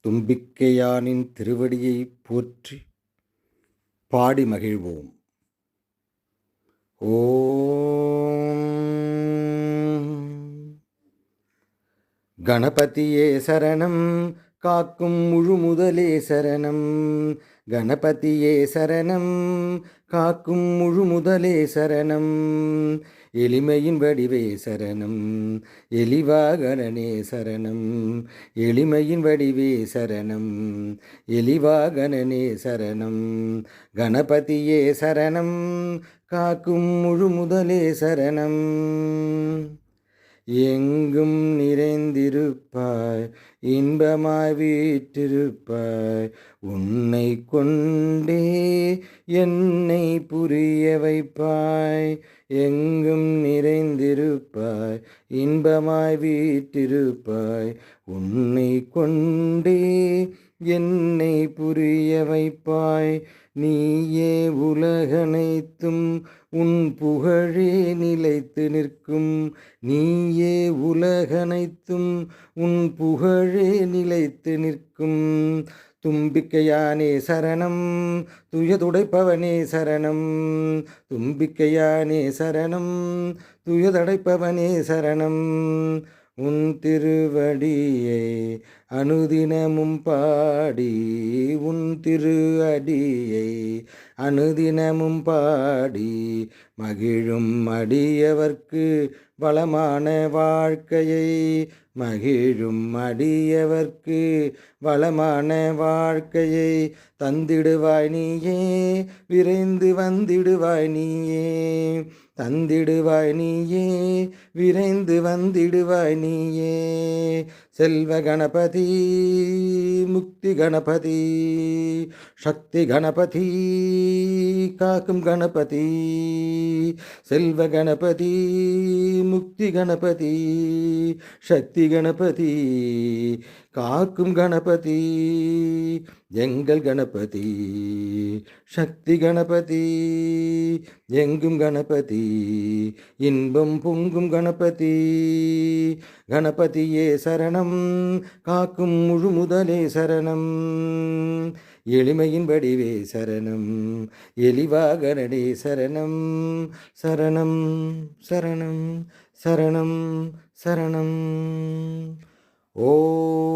தும்பிக்கையானின் திருவடியை போற்றி பாடி மகிழ்வோம். ஓம் கணபதியே சரணம், காக்கும் முழுமுதலே சரணம். கணபதியே சரணம், காக்கும் முழுமுதலே சரணம். எளிமையின் வடிவே சரணம், எலிவாகனே சரணம். எளிமையின் வடிவே சரணம், எலிவாகனே சரணம். கணபதியே சரணம், காக்கும் முழுமுதலே சரணம். எங்கும் நிறைந்திருப்பாய், இன்பமாய் வீற்றிருப்பாய். உன்னை கொண்டே என்னை புரிய வைப்பாய். எங்கும் நிறைந்திருப்பாய், இன்பமாய் வீற்றிருப்பாய். உன்னை கொண்டே என்னை புரிய வைப்பாய். நீயே உலகனைத்தும் உன் புகழே நிலைத்து நிற்கும். நீயே உலகனைத்தும் உன் புகழே நிலைத்து நிற்கும். தும்பிக்கையானே சரணம், துயதுடைப்பவனே சரணம். தும்பிக்கையானே சரணம், துயதடைப்பவனே சரணம். உன் திருவடியை அனுதினமும் பாடி, உன் திரு அடியை அனுதினமும் பாடி மகிழும் அடியவர்க்கு வளமான வாழ்க்கையை. மகிழும் அடியவர்க்கு வளமான வாழ்க்கையை தந்திடுவாய் நீயே, விரைந்து வந்திடுவாய் நீயே. தந்திடுவாய் நீயே, விரைந்து வந்திடுவாய் நீயே. செல்வ கணபதி, முக்தி கணபதி, சக்தி கணபதி, காக்கும் கணபதி. செல்வ கணபதி, முக்தி கணபதி, சக்தி கணபதி, காக்கும் கணபதி. எங்கள் கணபதி, சக்தி கணபதி, எங்கும் கணபதி, இன்பம் பொங்கும் கணபதி. கணபதியே சரணம், காக்கும் முழுமுதலே சரணம். எளிமையின் வடிவே சரணம், எலிவாகனே சரணம். சரணம் சரணம் சரணம் சரணம். ஓம்